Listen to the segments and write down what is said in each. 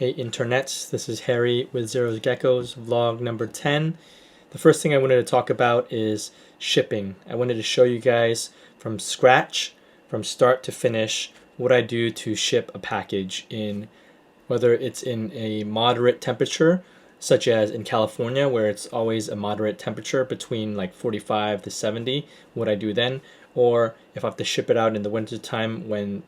Hey internets, this is Harry with Zero's Geckos, vlog number 10. The first thing I wanted to talk about is shipping. I wanted to show you guys from scratch, from start to finish, what I do to ship a package in, whether it's in a moderate temperature, such as in California, where it's always a moderate temperature between like 45 to 70, what I do then, or if I have to ship it out in the winter time when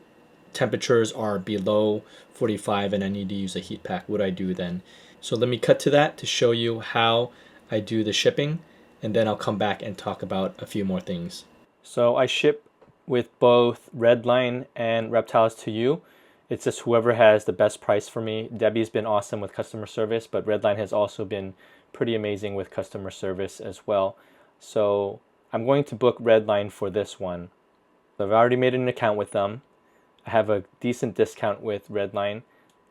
temperatures are below 45 and I need to use a heat pack, what I do then. So let me cut to that to show you how I do the shipping, and then I'll come back and talk about a few more things. So I ship with both Redline and Reptiles to You. It's just whoever has the best price for me. Debbie's been awesome with customer service, but Redline has also been pretty amazing with customer service as well. So I'm going to book Redline for this one. I've already made an account with them. I have a decent discount with Redline.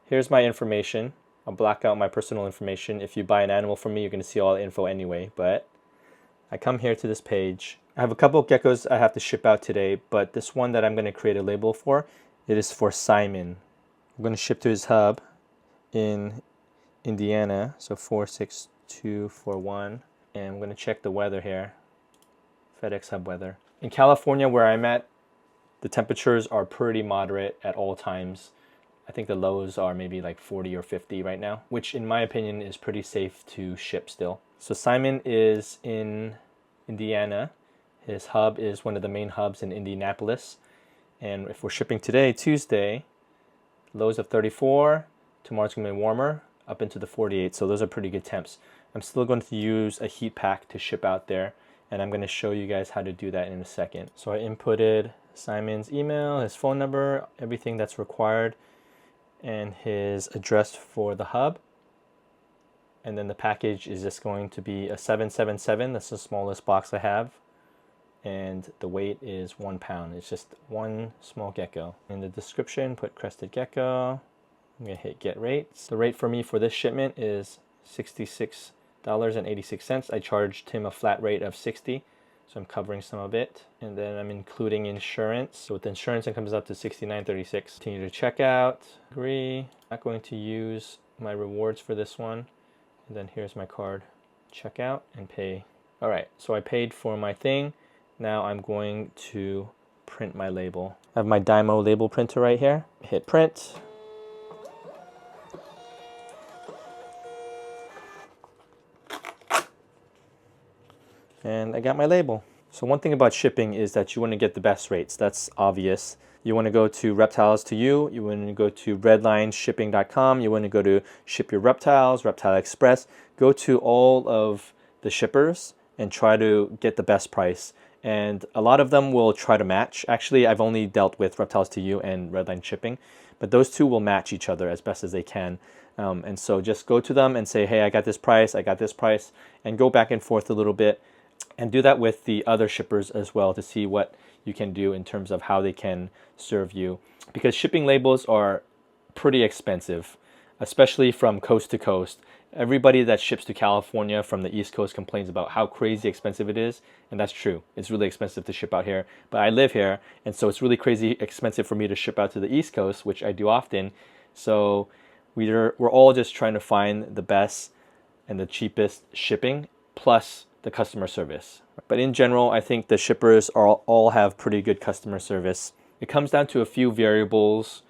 Here's my information. I'll black out my personal information. If you buy an animal from me, you're going to see all the info anyway, but I come here to this page. I have a couple of geckos I have to ship out today, but this one that I'm going to create a label for, it is for Simon. I'm going to ship to his hub in Indiana, so 46241, and I'm going to check the weather here. FedEx hub weather. In California, where I'm at, the temperatures are pretty moderate at all times. I think the lows are maybe like 40 or 50 right now, which in my opinion is pretty safe to ship still. So Simon is in Indiana. His hub is one of the main hubs in Indianapolis. And if we're shipping today, Tuesday, lows of 34, tomorrow's gonna be warmer, up into the 48. So those are pretty good temps. I'm still going to use a heat pack to ship out there, and I'm gonna show you guys how to do that in a second. So I inputted Simon's email, his phone number, everything that's required, and his address for the hub. And then the package is just going to be a 777. That's the smallest box I have. And the weight is 1 pound. It's just one small gecko. In the description, put crested gecko. I'm gonna hit get rates. The rate for me for this shipment is $66.86. I charged him a flat rate of $60. So I'm covering some of it, and then I'm including insurance. So with insurance, it comes up to $69.36. Continue to check out, agree. Not going to use my rewards for this one. And then here's my card. Check out and pay. All right, so I paid for my thing. Now I'm going to print my label. I have my Dymo label printer right here. Hit print. And I got my label. So one thing about shipping is that you want to get the best rates. That's obvious. You want to go to Reptiles to You. You want to go to redlineshipping.com. You want to go to Ship Your Reptiles, Reptile Express. Go to all of the shippers and try to get the best price. And a lot of them will try to match. Actually, I've only dealt with Reptiles to You and Redline Shipping, but those two will match each other as best as they can. And so just go to them and say, hey, I got this price, and go back and forth a little bit. And do that with the other shippers as well to see what you can do in terms of how they can serve you. Because shipping labels are pretty expensive, especially from coast to coast. Everybody that ships to California from the East Coast complains about how crazy expensive it is, and that's true. It's really expensive to ship out here, but I live here, and so it's really crazy expensive for me to ship out to the East Coast, which I do often. So we're all just trying to find the best and the cheapest shipping, plus the customer service. But in general, I think the shippers all have pretty good customer service. It comes down to a few variables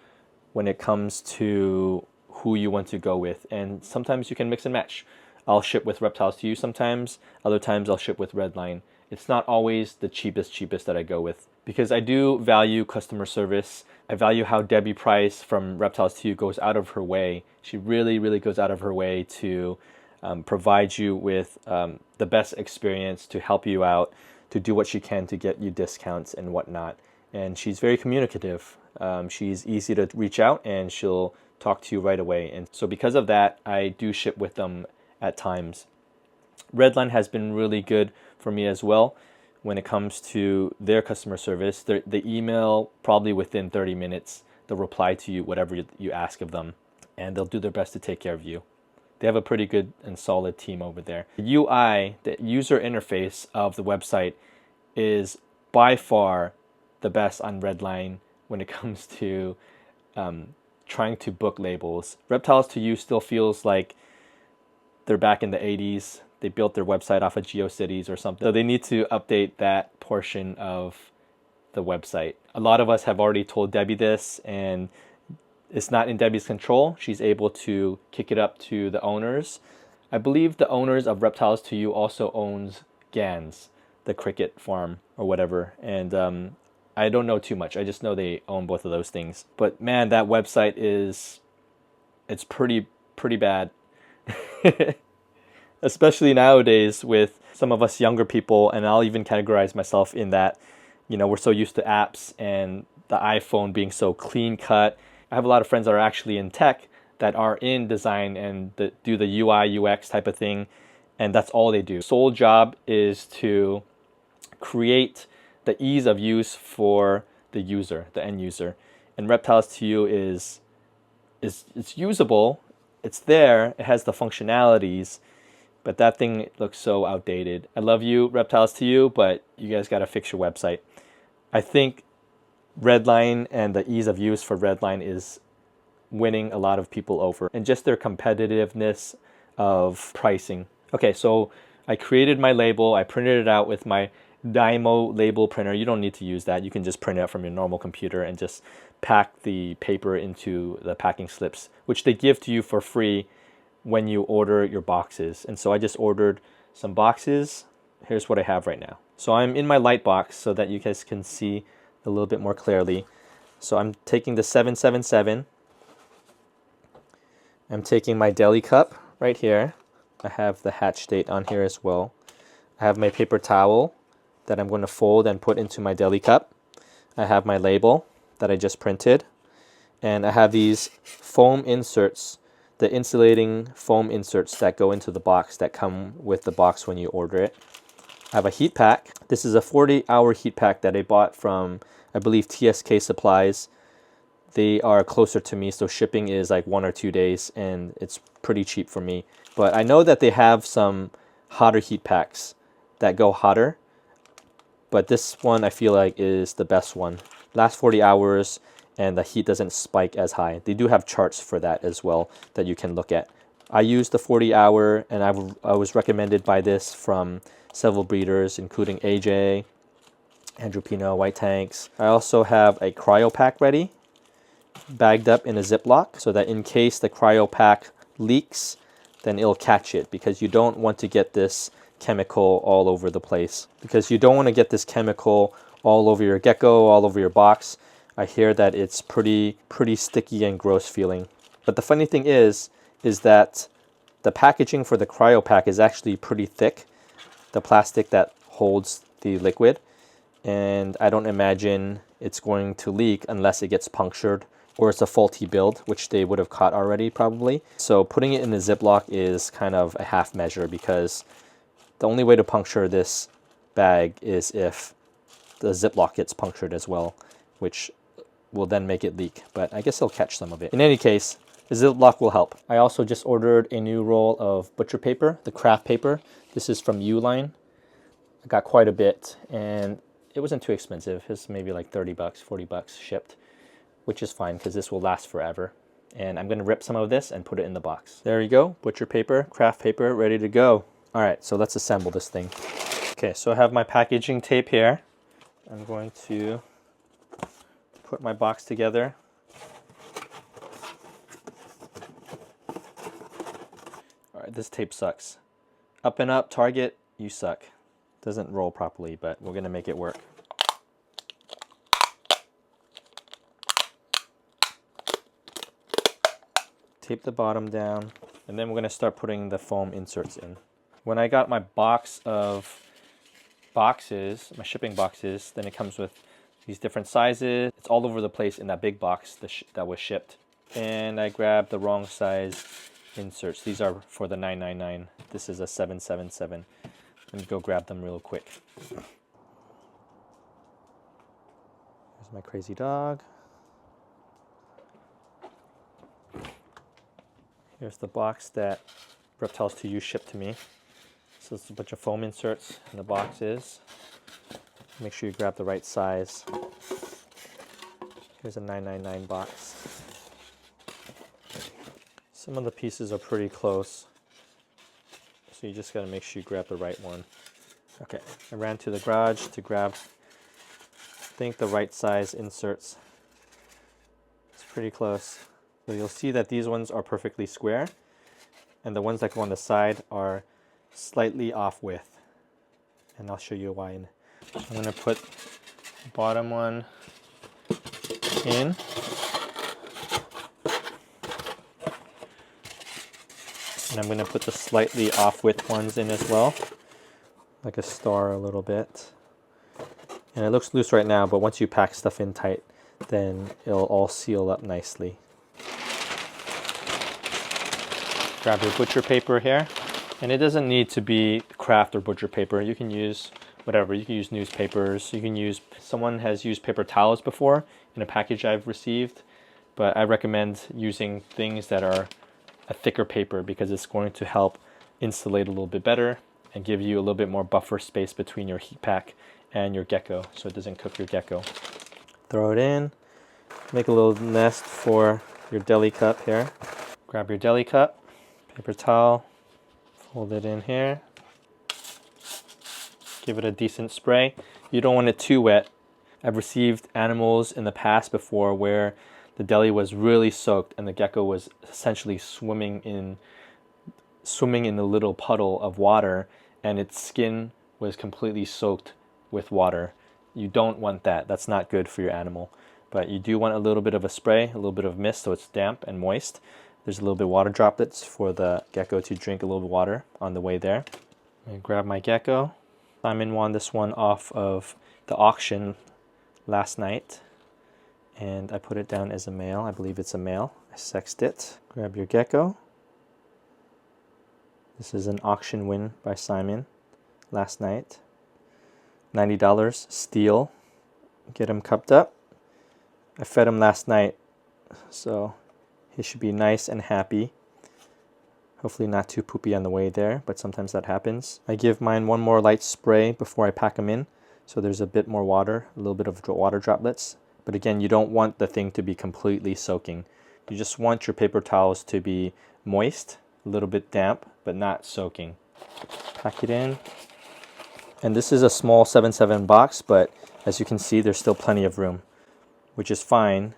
when it comes to who you want to go with, and sometimes you can mix and match. I'll ship with Reptiles to You sometimes, other times I'll ship with Redline. It's not always the cheapest that I go with, because I do value customer service. I value how Debbie Price from Reptiles to You goes out of her way. She really goes out of her way to provide you with the best experience, to help you out, to do what she can to get you discounts and whatnot. And she's very communicative. She's easy to reach out, and she'll talk to you right away. And so because of that, I do ship with them at times. Redline has been really good for me as well when it comes to their customer service. The email, probably within 30 minutes, they'll reply to you whatever you ask of them, and they'll do their best to take care of you. They have a pretty good and solid team over there. The UI, the user interface of the website, is by far the best on Redline when it comes to trying to book labels. Reptiles to You still feels like they're back in the 80s. They built their website off of GeoCities or something. So they need to update that portion of the website. A lot of us have already told Debbie this, and it's not in Debbie's control. She's able to kick it up to the owners. I believe the owners of Reptiles to You also owns Gans, the cricket farm or whatever. And I don't know too much. I just know they own both of those things. But man, that website it's pretty bad. Especially nowadays with some of us younger people, and I'll even categorize myself in that, we're so used to apps and the iPhone being so clean cut. I have a lot of friends that are actually in tech that are in design and do the UI, UX type of thing, and that's all they do. Sole job is to create the ease of use for the user, the end user. And Reptiles to You is it's usable, it's there, it has the functionalities, but that thing looks so outdated. I love you, Reptiles to You, but you guys got to fix your website. I think Redline and the ease of use for Redline is winning a lot of people over, and just their competitiveness of pricing. Okay, so I created my label. I printed it out with my Dymo label printer. You don't need to use that. You can just print it out from your normal computer and just pack the paper into the packing slips, which they give to you for free when you order your boxes. And so I just ordered some boxes. Here's what I have right now. So I'm in my light box so that you guys can see a little bit more clearly. So I'm taking the 777. I'm taking my deli cup right here. I have the hatch date on here as well. I have my paper towel that I'm going to fold and put into my deli cup. I have my label that I just printed. And I have these foam inserts, the insulating foam inserts that go into the box that come with the box when you order it. I have a heat pack. This is a 40-hour heat pack that I bought from, I believe, TSK Supplies. They are closer to me, so shipping is like 1 or 2 days, and it's pretty cheap for me. But I know that they have some hotter heat packs that go hotter, but this one I feel like is the best one. Lasts 40 hours, and the heat doesn't spike as high. They do have charts for that as well that you can look at. I used the 40-hour, and I was recommended by this from several breeders, including AJ, Andrew Pino, White Tanks. I also have a cryo pack ready, bagged up in a Ziploc, so that in case the cryo pack leaks, then it'll catch it, because you don't want to get this chemical all over the place. Because you don't want to get this chemical all over your gecko, all over your box. I hear that it's pretty sticky and gross feeling. But the funny thing is that the packaging for the cryo pack is actually pretty thick, the plastic that holds the liquid, and I don't imagine it's going to leak unless it gets punctured or it's a faulty build, which they would have caught already probably. So putting it in the Ziploc is kind of a half measure, because the only way to puncture this bag is if the Ziploc gets punctured as well, which will then make it leak, but I guess it'll catch some of it. In any case, the Ziploc will help. I also just ordered a new roll of butcher paper, the craft paper. This is from Uline. I got quite a bit, and it wasn't too expensive. It's maybe like 30 bucks, 40 bucks shipped, which is fine because this will last forever. And I'm gonna rip some of this and put it in the box. There you go, butcher paper, craft paper, ready to go. All right, so let's assemble this thing. Okay, so I have my packaging tape here. I'm going to put my box together. All right, this tape sucks. Up and up, Target, you suck. Doesn't roll properly, but we're gonna make it work. Tape the bottom down, and then we're gonna start putting the foam inserts in. When I got my box of boxes, my shipping boxes, then it comes with these different sizes. It's all over the place in that big box that was shipped. And I grabbed the wrong size inserts. These are for the 999. This is a 777. Let me go grab them real quick. Here's my crazy dog. Here's the box that Reptiles to You shipped to me. So it's a bunch of foam inserts in the boxes. Make sure you grab the right size. Here's a 999 box. Some of the pieces are pretty close, so you just got to make sure you grab the right one. Okay, I ran to the garage to grab, I think, the right size inserts. It's pretty close. So you'll see that these ones are perfectly square, and the ones that go on the side are slightly off width. And I'll show you why. I'm going to put the bottom one in. And I'm going to put the slightly off width ones in as well, like a star a little bit. And it looks loose right now, but once you pack stuff in tight, then it'll all seal up nicely. Grab your butcher paper here. And it doesn't need to be craft or butcher paper. You can use whatever. You can use newspapers. You can use, someone has used paper towels before in a package I've received, but I recommend using things that are a thicker paper because it's going to help insulate a little bit better and give you a little bit more buffer space between your heat pack and your gecko so it doesn't cook your gecko. Throw it in, make a little nest for your deli cup here. Grab your deli cup, paper towel, fold it in here, give it a decent spray. You don't want it too wet. I've received animals in the past before where the deli was really soaked and the gecko was essentially swimming in a little puddle of water and its skin was completely soaked with water. You don't want that. That's not good for your animal. But you do want a little bit of a spray, a little bit of mist so it's damp and moist. There's a little bit of water droplets for the gecko to drink a little bit of water on the way there. I'm going to grab my gecko. Simon won this one off of the auction last night. And I put it down as a male. I believe it's a male. I sexed it. Grab your gecko. This is an auction win by Simon last night. $90 steal. Get him cupped up. I fed him last night, so he should be nice and happy. Hopefully not too poopy on the way there, but sometimes that happens. I give mine one more light spray before I pack them in, so there's a bit more water, a little bit of water droplets. But again, you don't want the thing to be completely soaking. You just want your paper towels to be moist, a little bit damp, but not soaking. Pack it in. And this is a small 7.7 box, but as you can see, there's still plenty of room, which is fine.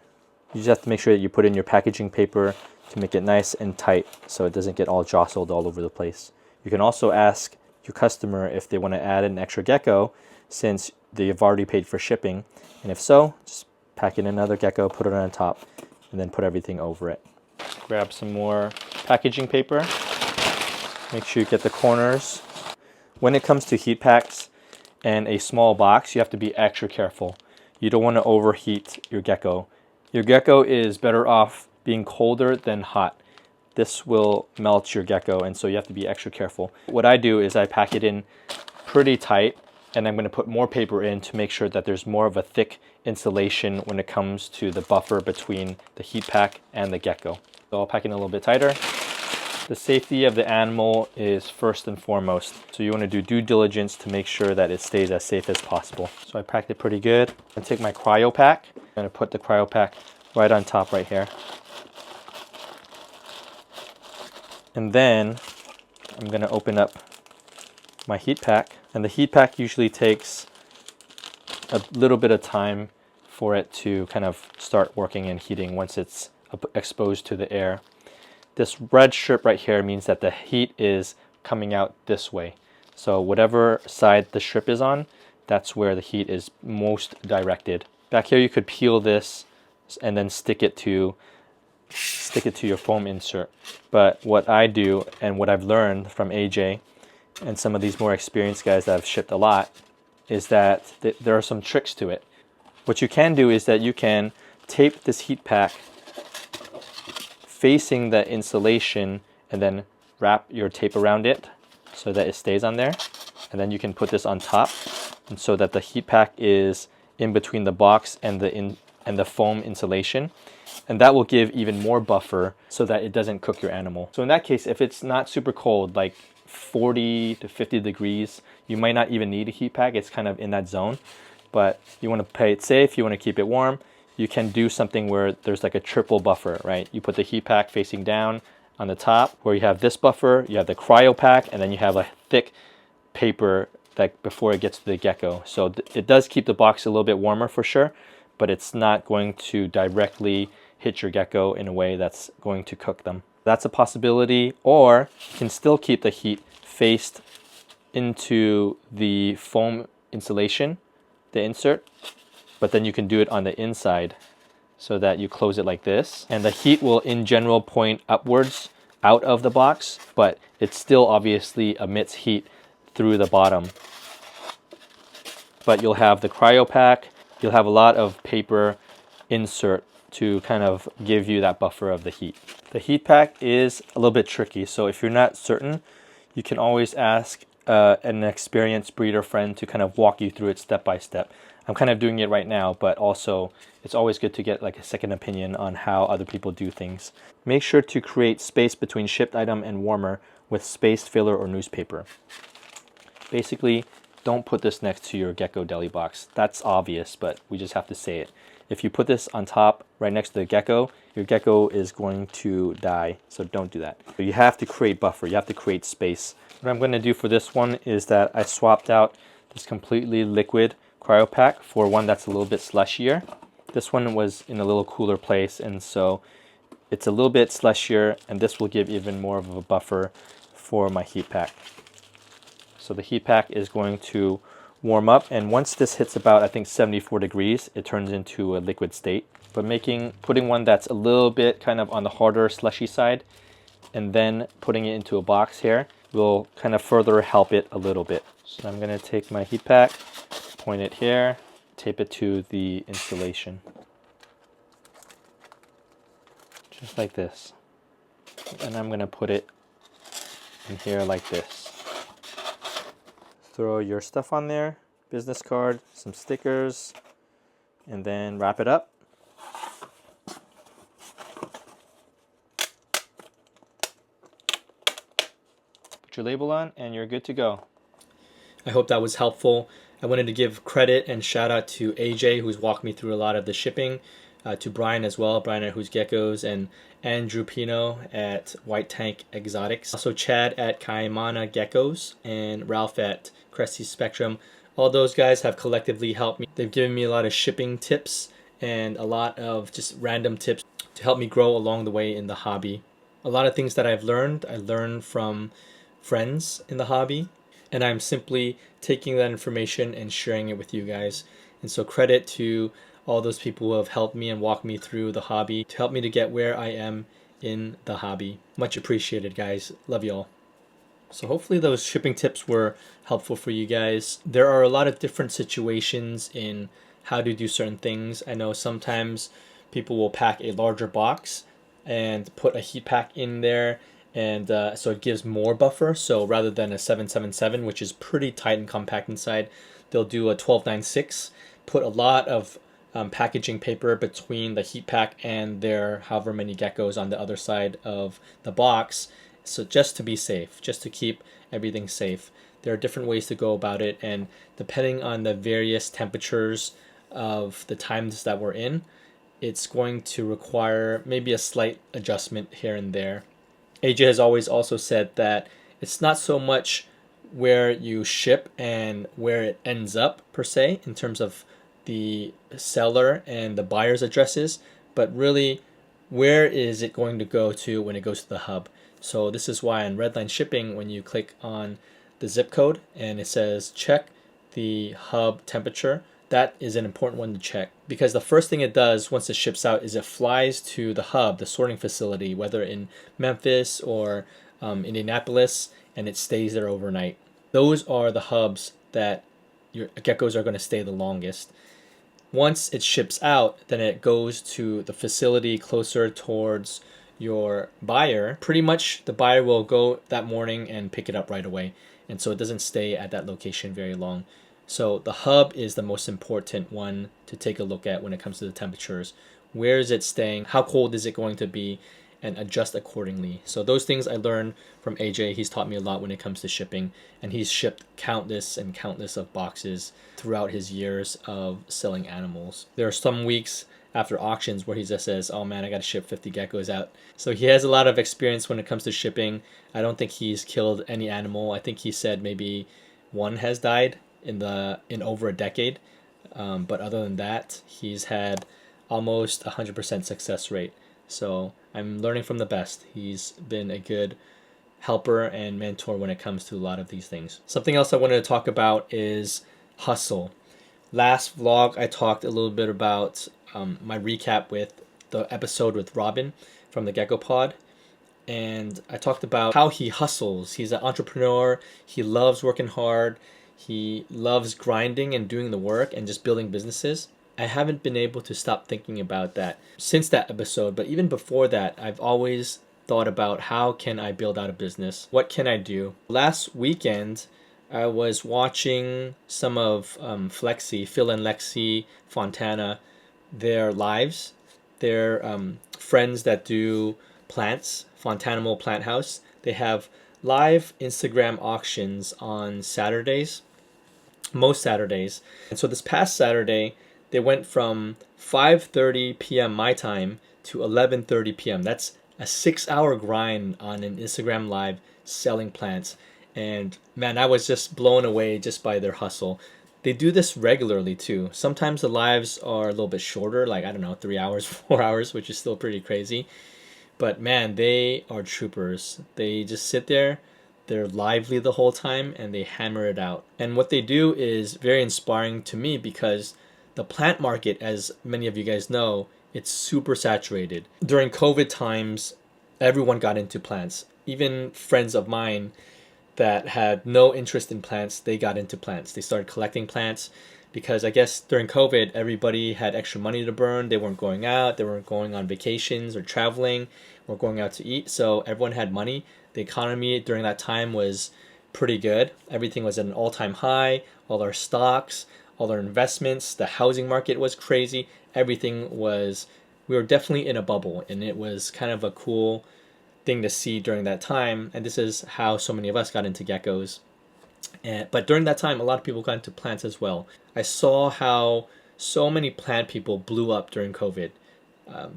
You just have to make sure that you put in your packaging paper to make it nice and tight so it doesn't get all jostled all over the place. You can also ask your customer if they want to add an extra gecko since they've already paid for shipping. And if so, just pack in another gecko, put it on top, and then put everything over it. Grab some more packaging paper. Make sure you get the corners. When it comes to heat packs and a small box, you have to be extra careful. You don't want to overheat your gecko. Your gecko is better off being colder than hot. This will melt your gecko, and so you have to be extra careful. What I do is I pack it in pretty tight, and I'm going to put more paper in to make sure that there's more of a thick insulation when it comes to the buffer between the heat pack and the gecko. So I'll pack in a little bit tighter. The safety of the animal is first and foremost. So you want to do due diligence to make sure that it stays as safe as possible. So I packed it pretty good. I'm going to take my cryo pack. I'm going to put the cryo pack right on top right here. And then I'm going to open up my heat pack. And the heat pack usually takes a little bit of time for it to kind of start working and heating once it's exposed to the air. This red strip right here means that the heat is coming out this way. So whatever side the strip is on, that's where the heat is most directed. Back here you could peel this and then stick it to your foam insert. But what I do and what I've learned from AJ and some of these more experienced guys that have shipped a lot is that there are some tricks to it. What you can do is that you can tape this heat pack facing the insulation and then wrap your tape around it so that it stays on there. And then you can put this on top and so that the heat pack is in between the box and the foam insulation. And that will give even more buffer so that it doesn't cook your animal. So in that case, if it's not super cold, like 40 to 50 degrees, you might not even need a heat pack. It's kind of in that zone, but you want to play it safe. You want to keep it warm. You can do something where there's like a triple buffer, right? You put the heat pack facing down on the top where you have this buffer, you have the cryo pack, and then you have a thick paper that before it gets to the gecko. So it does keep the box a little bit warmer for sure, but it's not going to directly hit your gecko in a way that's going to cook them. That's a possibility, or you can still keep the heat faced into the foam insulation, the insert, but then you can do it on the inside so that you close it like this. And the heat will in general point upwards out of the box, but it still obviously emits heat through the bottom. But you'll have the cryo pack, you'll have a lot of paper insert to kind of give you that buffer of the heat. The heat pack is a little bit tricky, so if you're not certain, you can always ask an experienced breeder friend to kind of walk you through it step by step. I'm kind of doing it right now, but also it's always good to get like a second opinion on how other people do things. Make sure to create space between shipped item and warmer with spaced filler or newspaper. Basically, don't put this next to your gecko deli box. That's obvious, but we just have to say it. If you put this on top right next to the gecko, your gecko is going to die, so don't do that. So you have to create buffer, you have to create space. What I'm going to do for this one is that I swapped out this completely liquid cryo pack for one that's a little bit slushier. This one was in a little cooler place, and so it's a little bit slushier, and this will give even more of a buffer for my heat pack. So the heat pack is going to warm up, and once this hits about, I think, 74 degrees, it turns into a liquid state. But putting one that's a little bit kind of on the harder slushy side, and then putting it into a box here will kind of further help it a little bit. So I'm going to take my heat pack, point it here, tape it to the installation. Just like this. And I'm going to put it in here like this. Throw your stuff on there, business card, some stickers, and then wrap it up. Put your label on and you're good to go. I hope that was helpful. I wanted to give credit and shout out to AJ, who's walked me through a lot of the shipping, to Brian as well, Brian at Who's Geckos, and Andrew Pino at White Tank Exotics. Also Chad at Kaimana Geckos and Ralph at Cresty Spectrum. All those guys have collectively helped me. They've given me a lot of shipping tips and a lot of just random tips to help me grow along the way in the hobby. A lot of things that I learned from friends in the hobby, and I'm simply taking that information and sharing it with you guys. And so credit to all those people who have helped me and walked me through the hobby to help me to get where I am in the hobby. Much appreciated, guys. Love you all. So hopefully those shipping tips were helpful for you guys. There are a lot of different situations in how to do certain things. I know sometimes people will pack a larger box and put a heat pack in there, and so it gives more buffer. So rather than a 777, which is pretty tight and compact inside, they'll do a 1296, put a lot of packaging paper between the heat pack and their however many geckos on the other side of the box. So just to be safe, just to keep everything safe. There are different ways to go about it, and depending on the various temperatures of the times that we're in, it's going to require maybe a slight adjustment here and there. AJ has always also said that it's not so much where you ship and where it ends up per se in terms of the seller and the buyer's addresses, but really where is it going to go to when it goes to the hub. So this is why on Redline Shipping, when you click on the zip code and it says check the hub temperature, that is an important one to check, because the first thing it does once it ships out is it flies to the hub, the sorting facility, whether in Memphis or Indianapolis, and it stays there overnight. Those are the hubs that your geckos are going to stay the longest. Once it ships out, then it goes to the facility closer towards your buyer. Pretty much the buyer will go that morning and pick it up right away, and so it doesn't stay at that location very long. So the hub is the most important one to take a look at when it comes to the temperatures. Where is it staying? How cold is it going to be? And adjust accordingly. So those things I learned from AJ. He's taught me a lot when it comes to shipping, and he's shipped countless and countless of boxes throughout his years of selling animals. There are some weeks after auctions where he just says, oh man, I got to ship 50 geckos out. So he has a lot of experience when it comes to shipping. I don't think he's killed any animal. I think he said maybe one has died in over a decade. But other than that, he's had almost 100% success rate. So I'm learning from the best. He's been a good helper and mentor when it comes to a lot of these things. Something else I wanted to talk about is hustle. Last vlog, I talked a little bit about my recap with the episode with Robin from the Gecko Pod. And I talked about how he hustles. He's an entrepreneur. He loves working hard. He loves grinding and doing the work and just building businesses. I haven't been able to stop thinking about that since that episode. But even before that, I've always thought about how can I build out a business? What can I do? Last weekend, I was watching some of Flexi, Phil and Lexi Fontana, their lives. They're friends that do plants, Fontanimal Plant House. They have live Instagram auctions on Saturdays, most Saturdays. And so this past Saturday, they went from 5:30 p.m. my time to 11:30 p.m. That's a 6-hour grind on an Instagram live selling plants. And man, I was just blown away just by their hustle. They do this regularly too. Sometimes the lives are a little bit shorter, like I don't know, 3 hours, 4 hours, which is still pretty crazy. But man, they are troopers. They just sit there, they're lively the whole time, and they hammer it out. And what they do is very inspiring to me because the plant market, as many of you guys know, it's super saturated. During COVID times, everyone got into plants. Even friends of mine that had no interest in plants, they got into plants. They started collecting plants because I guess during COVID, everybody had extra money to burn. They weren't going out, they weren't going on vacations or traveling or going out to eat. So everyone had money. The economy during that time was pretty good. Everything was at an all-time high. All our stocks, all our investments, the housing market was crazy. Everything was, we were definitely in a bubble, and it was kind of a cool thing to see during that time. And this is how so many of us got into geckos. But during that time, a lot of people got into plants as well. I saw how so many plant people blew up during COVID.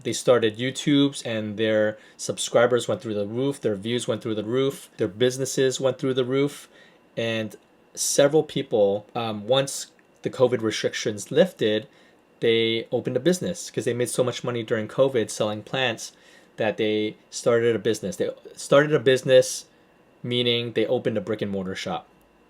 They started YouTubes and their subscribers went through the roof, their views went through the roof, their businesses went through the roof. And several people, once the COVID restrictions lifted, they opened a business because they made so much money during COVID selling plants that they started a business. They started a business, meaning they opened a brick and mortar shop.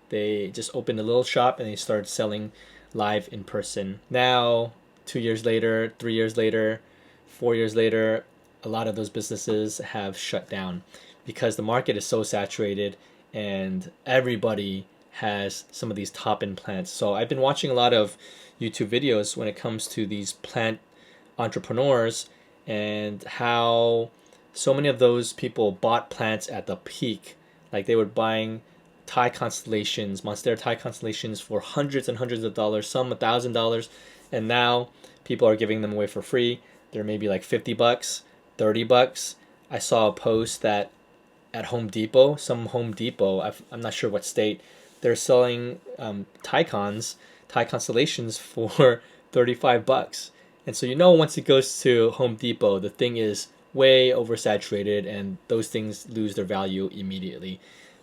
They just opened a little shop and they started selling live in person. Now, 2 years later, 3 years later, 4 years later, a lot of those businesses have shut down because the market is so saturated and everybody has some of these top-end plants. So I've been watching a lot of YouTube videos when it comes to these plant entrepreneurs and how so many of those people bought plants at the peak. Like they were buying Thai constellations, Monstera Thai constellations for hundreds and hundreds of dollars, some $1,000, and now people are giving them away for free. They're maybe like $50, $30. I saw a post that at Home Depot, some Home Depot, I'm not sure what state, they're selling Thai constellations for $35. And so once it goes to Home Depot, the thing is way oversaturated and those things lose their value immediately.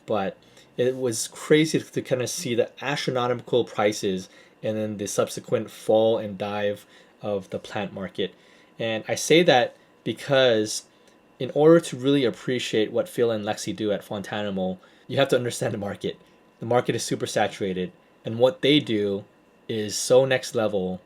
But it was crazy to kind of see the astronomical prices and then the subsequent fall and dive of the plant market. And I say that because in order to really appreciate what Phil and Lexi do at Fontanimal, you have to understand the market. The market is super saturated, and what they do is so next level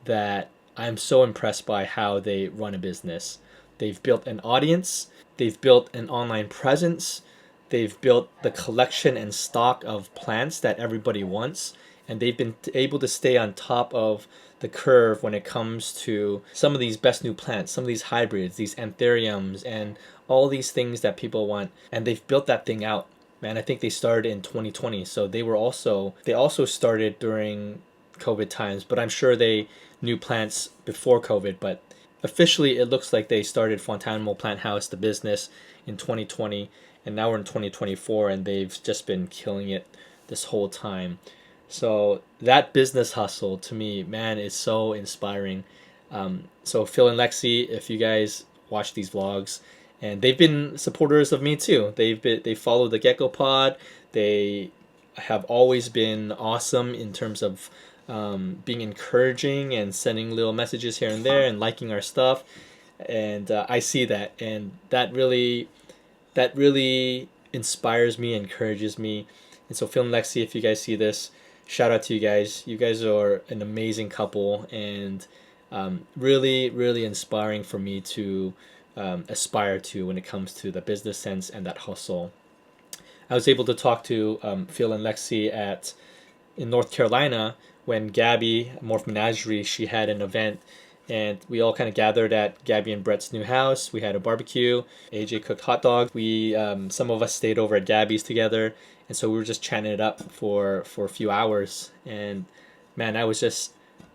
that I'm so impressed by how they run a business. They've built an audience, they've built an online presence, they've built the collection and stock of plants that everybody wants, and they've been able to stay on top of the curve when it comes to some of these best new plants, some of these hybrids, these anthuriums, and all these things that people want. And they've built that thing out. Man, I think they started in 2020, so they also started during COVID times, but I'm sure they knew plants before COVID. But officially, it looks like they started Fontanimal Plant House, the business, in 2020, and now we're in 2024, and they've just been killing it this whole time. So that business hustle to me, man, is so inspiring. So Phil and Lexi, if you guys watch these vlogs, and they've been supporters of me too. They follow the Gecko Pod. They have always been awesome in terms of being encouraging and sending little messages here and there and liking our stuff. And I see that, and that really inspires me, encourages me. And so Phil and Lexi, if you guys see this, shout out to you guys. You guys are an amazing couple, and really inspiring for me to aspire to when it comes to the business sense and that hustle. I was able to talk to Phil and Lexi in North Carolina when Gabby, Morph Menagerie, she had an event, and we all kind of gathered at Gabby and Brett's new house. We had a barbecue. AJ cooked hot dogs. We some of us stayed over at Gabby's together, and so we were just chatting it up for a few hours. And man, I was just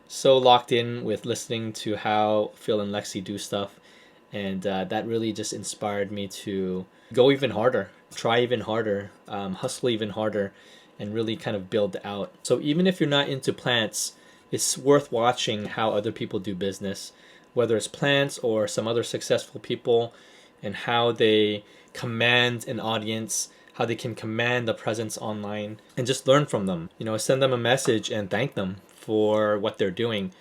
so locked in with listening to how Phil and Lexi do stuff, and that really just inspired me to go even harder, try even harder, hustle even harder, and really kind of build out. So even if you're not into plants, it's worth watching how other people do business, whether it's plants or some other successful people, and how they command an audience, how they can command the presence online, and just learn from them. Send them a message and thank them for what they're doing.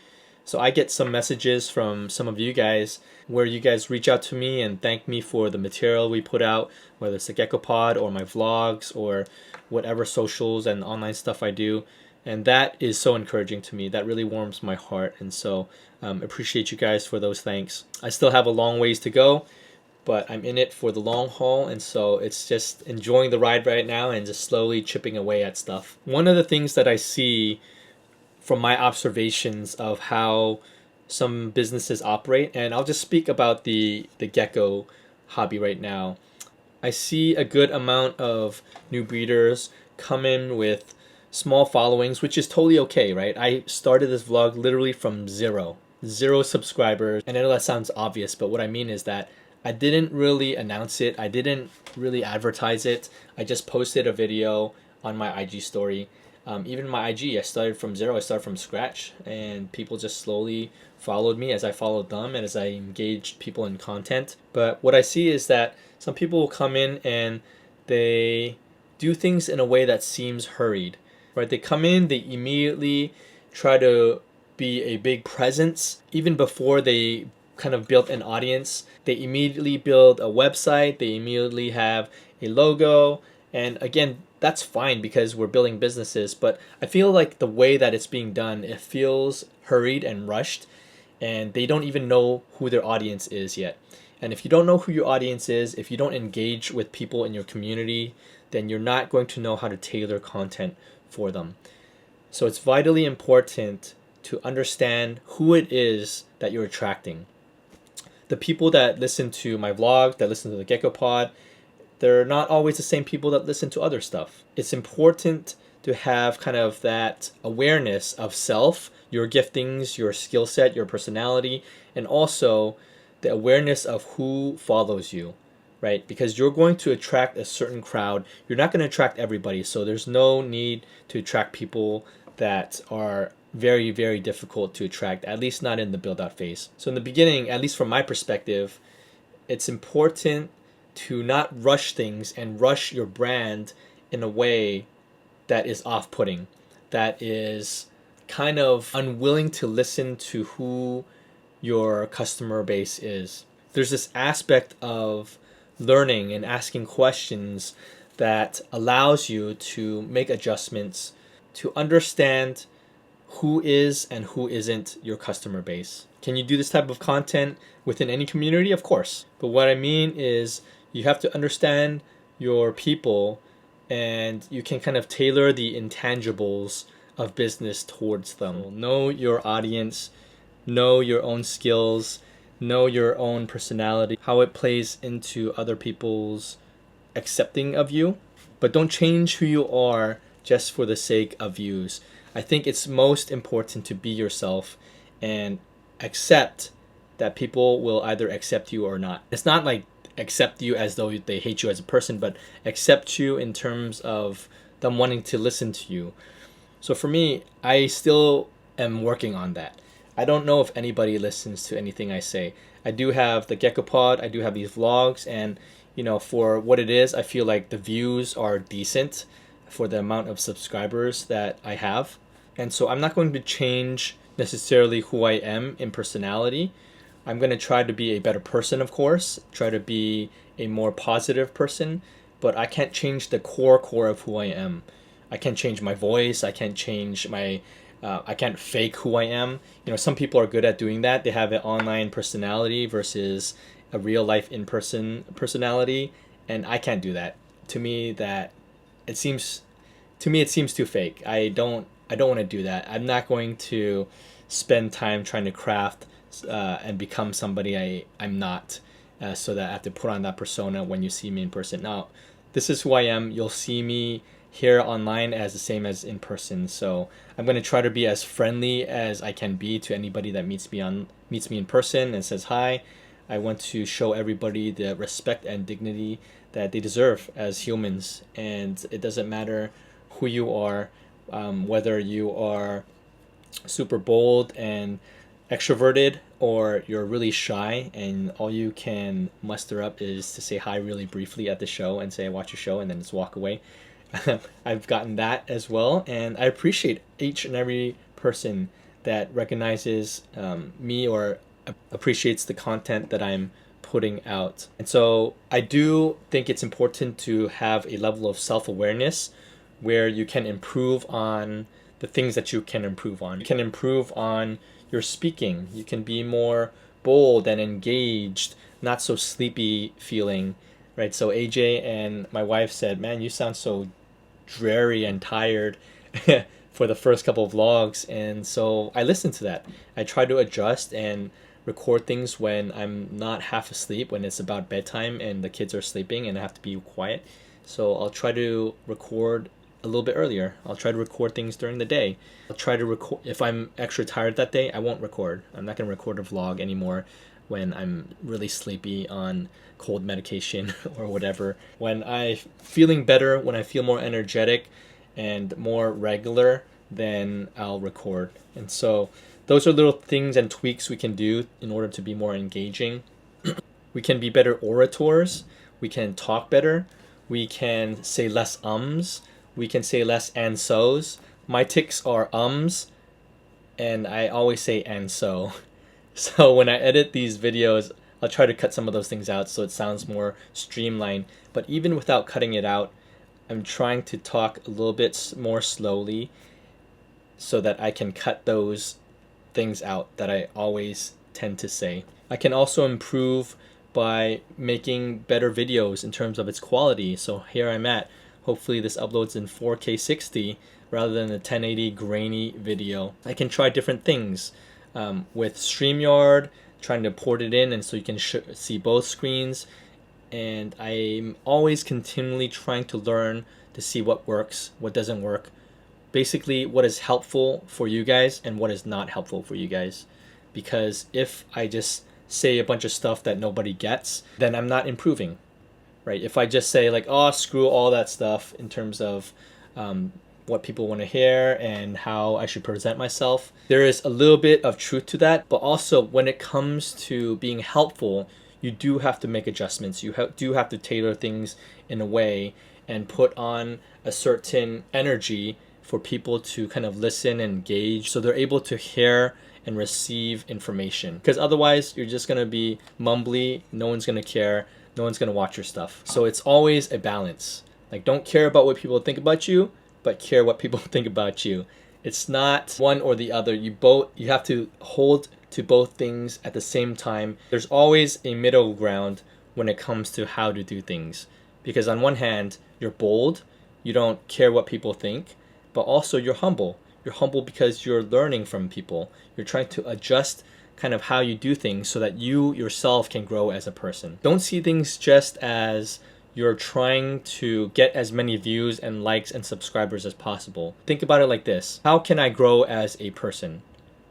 So I get some messages from some of you guys where you guys reach out to me and thank me for the material we put out, whether it's the Gecko Pod or my vlogs or whatever socials and online stuff I do. And that is so encouraging to me. That really warms my heart. And so appreciate you guys for those thanks. I still have a long ways to go, but I'm in it for the long haul. And so it's just enjoying the ride right now and just slowly chipping away at stuff. One of the things that I see from my observations of how some businesses operate, and I'll just speak about the gecko hobby right now. I see a good amount of new breeders come in with small followings, which is totally okay, right? I started this vlog literally from zero subscribers, and I know that sounds obvious, but what I mean is that I didn't really announce it. I didn't really advertise it. I just posted a video on my IG story. Even my IG, I started from zero. I started from scratch, and people just slowly followed me as I followed them and as I engaged people in content. But what I see is that some people will come in and they do things in a way that seems hurried, right? They come in, they immediately try to be a big presence. Even before they kind of built an audience, they immediately build a website, they immediately have a logo. And again, that's fine because we're building businesses, but I feel like the way that it's being done, it feels hurried and rushed, and they don't even know who their audience is yet. And if you don't know who your audience is, if you don't engage with people in your community, then you're not going to know how to tailor content for them. So it's vitally important to understand who it is that you're attracting. The people that listen to my vlog, that listen to the Gecko Pod, they're not always the same people that listen to other stuff. It's important to have kind of that awareness of self, your giftings, your skill set, your personality, and also the awareness of who follows you, right? Because you're going to attract a certain crowd. You're not going to attract everybody, so there's no need to attract people that are very, very difficult to attract, at least not in the build-out phase. So in the beginning, at least from my perspective, it's important to not rush things and rush your brand in a way that is off-putting, that is kind of unwilling to listen to who your customer base is. There's this aspect of learning and asking questions that allows you to make adjustments to understand who is and who isn't your customer base. Can you do this type of content within any community? Of course. But what I mean is you have to understand your people, and you can kind of tailor the intangibles of business towards them. Know your audience, know your own skills, know your own personality, how it plays into other people's accepting of you. But don't change who you are just for the sake of views. I think it's most important to be yourself and accept that people will either accept you or not. It's not like accept you as though they hate you as a person, but accept you in terms of them wanting to listen to you. So for me, I still am working on that. I don't know if anybody listens to anything I say. I do have the Gecko Pod, I do have these vlogs, and for what it is, I feel like the views are decent for the amount of subscribers that I have. And so I'm not going to change necessarily who I am in personality. I'm going to try to be a better person, of course, try to be a more positive person, but I can't change the core of who I am. I can't change my voice. I can't change I can't fake who I am. Some people are good at doing that. They have an online personality versus a real life in-person personality, and I can't do that. To me, it seems it seems too fake. I don't want to do that. I'm not going to spend time trying to craft and become somebody I'm not, so that I have to put on that persona when you see me in person. Now, this is who I am. You'll see me here online as the same as in person. So I'm going to try to be as friendly as I can be to anybody that meets me in person and says hi. I want to show everybody the respect and dignity that they deserve as humans, and it doesn't matter who you are, whether you are super bold and extroverted or you're really shy and all you can muster up is to say hi really briefly at the show and say I watch your show and then just walk away. I've gotten that as well, and I appreciate each and every person that recognizes me or appreciates the content that I'm putting out. And so I do think it's important to have a level of self-awareness where you can improve on the things that you can improve on. You can improve on your speaking. You can be more bold and engaged, not so sleepy feeling, right? So AJ and my wife said, man, you sound so dreary and tired for the first couple of vlogs. And so I listened to that. I try to adjust and record things when I'm not half asleep, when it's about bedtime and the kids are sleeping and I have to be quiet. So I'll try to record a little bit earlier. I'll try to record things during the day. I'll try to record, if I'm extra tired that day, I won't record. I'm not going to record a vlog anymore when I'm really sleepy on cold medication or whatever. When I'm feeling better, when I feel more energetic and more regular, then I'll record. And so those are little things and tweaks we can do in order to be more engaging. We can be better orators. We can talk better. We can say less ums. We can say less and so's. My tics are ums, and I always say and so. So when I edit these videos, I'll try to cut some of those things out so it sounds more streamlined. But even without cutting it out, I'm trying to talk a little bit more slowly so that I can cut those things out that I always tend to say. I can also improve by making better videos in terms of its quality. So here I'm at. Hopefully this uploads in 4K 60 rather than the 1080 grainy video. I can try different things with StreamYard, trying to port it in and so you can see both screens. And I'm always continually trying to learn to see what works, what doesn't work. Basically what is helpful for you guys and what is not helpful for you guys. Because if I just say a bunch of stuff that nobody gets, then I'm not improving, right? If I just say like, oh, screw all that stuff in terms of what people want to hear and how I should present myself, there is a little bit of truth to that. But also when it comes to being helpful, you do have to make adjustments. You do have to tailor things in a way and put on a certain energy for people to kind of listen and engage so they're able to hear and receive information. Because otherwise you're just going to be mumbly, no one's going to care, no one's going to watch your stuff. So it's always a balance. Like, don't care about what people think about you, but care what people think about you. It's not one or the other. You have to hold to both things at the same time. There's always a middle ground when it comes to how to do things. Because on one hand, you're bold, you don't care what people think, but also you're humble. You're humble because you're learning from people. You're trying to adjust kind of how you do things so that you yourself can grow as a person. Don't see things just as you're trying to get as many views and likes and subscribers as possible. Think about it like this. How can I grow as a person?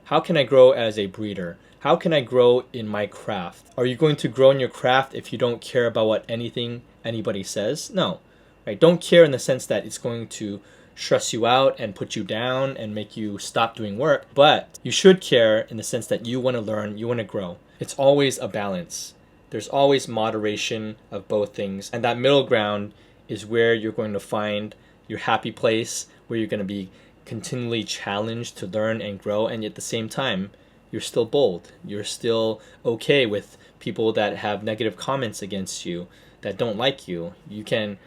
How can I grow as a breeder? How can I grow in my craft? Are you going to grow in your craft if you don't care about what anybody says? No. Right? Don't care in the sense that it's going to stress you out and put you down and make you stop doing work, but you should care in the sense that you want to learn, you want to grow. It's always a balance. There's always moderation of both things, and that middle ground is where you're going to find your happy place, where you're going to be continually challenged to learn and grow, and at the same time, you're still bold. You're still okay with people that have negative comments against you, that don't like you. You can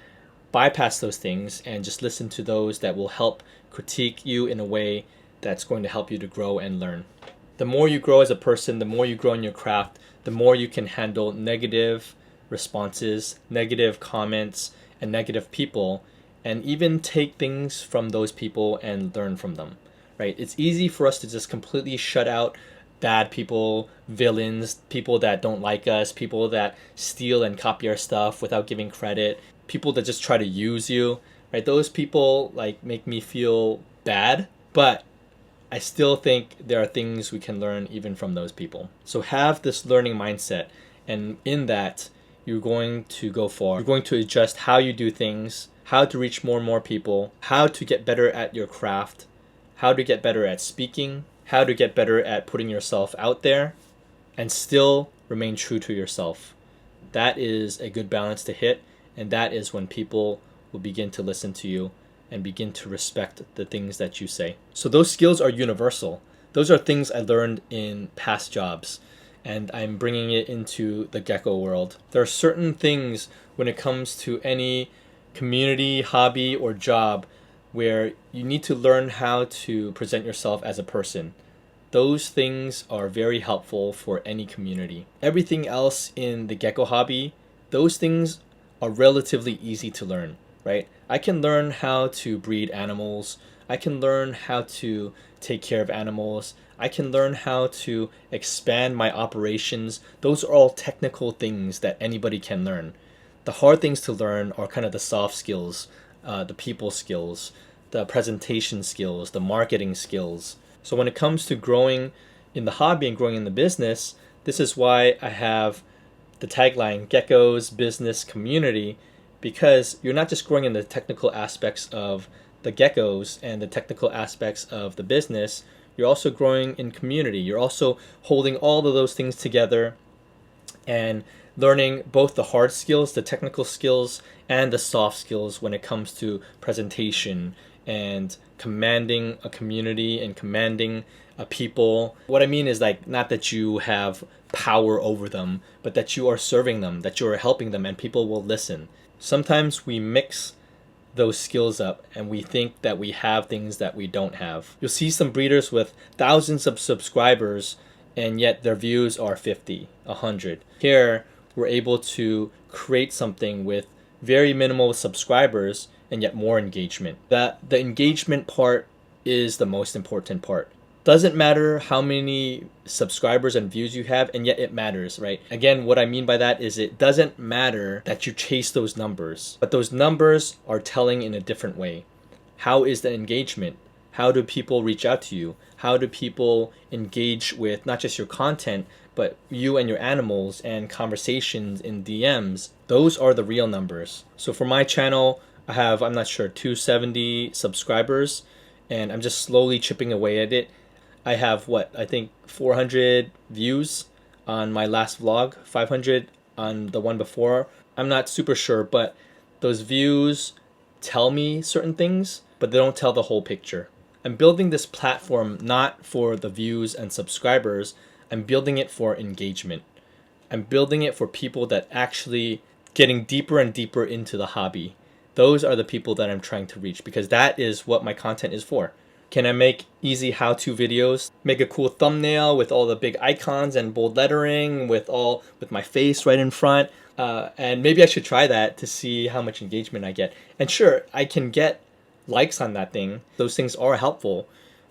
bypass those things and just listen to those that will help critique you in a way that's going to help you to grow and learn. The more you grow as a person, the more you grow in your craft, the more you can handle negative responses, negative comments, and negative people, and even take things from those people and learn from them, right? It's easy for us to just completely shut out bad people, villains, people that don't like us, people that steal and copy our stuff without giving credit, people that just try to use you, right? Those people like make me feel bad, but I still think there are things we can learn even from those people. So have this learning mindset, and in that, you're going to go far. You're going to adjust how you do things, how to reach more and more people, how to get better at your craft, how to get better at speaking, how to get better at putting yourself out there, and still remain true to yourself. That is a good balance to hit, and that is when people will begin to listen to you and begin to respect the things that you say. So those skills are universal. Those are things I learned in past jobs, and I'm bringing it into the Gecko world. There are certain things when it comes to any community, hobby, or job where you need to learn how to present yourself as a person. Those things are very helpful for any community. Everything else in the Gecko hobby, those things are relatively easy to learn, right? I can learn how to breed animals. I can learn how to take care of animals. I can learn how to expand my operations. Those are all technical things that anybody can learn. The hard things to learn are kind of the soft skills, the people skills, the presentation skills, the marketing skills. So when it comes to growing in the hobby and growing in the business, this is why I have the tagline, Geckos Business Community, because you're not just growing in the technical aspects of the geckos and the technical aspects of the business, you're also growing in community. You're also holding all of those things together and learning both the hard skills, the technical skills, and the soft skills when it comes to presentation and commanding a community and commanding a people. What I mean is like not that you have power over them, but that you are serving them, that you are helping them, and people will listen. Sometimes we mix those skills up and we think that we have things that we don't have. You'll see some breeders with thousands of subscribers and yet their views are 50, 100. Here, we're able to create something with very minimal subscribers and yet more engagement. That the engagement part is the most important part. Doesn't matter how many subscribers and views you have, and yet it matters, right? Again, what I mean by that is it doesn't matter that you chase those numbers, but those numbers are telling in a different way. How is the engagement? How do people reach out to you? How do people engage with not just your content, but you and your animals and conversations in DMs? Those are the real numbers. So for my channel, I have, I'm not sure, 270 subscribers, and I'm just slowly chipping away at it. I have I think 400 views on my last vlog, 500 on the one before. I'm not super sure, but those views tell me certain things, but they don't tell the whole picture. I'm building this platform not for the views and subscribers. I'm building it for engagement. I'm building it for people that actually getting deeper and deeper into the hobby. Those are the people that I'm trying to reach, because that is what my content is for. Can I make easy how-to videos? Make a cool thumbnail with all the big icons and bold lettering with my face right in front? And maybe I should try that to see how much engagement I get. And sure, I can get likes on that thing. Those things are helpful,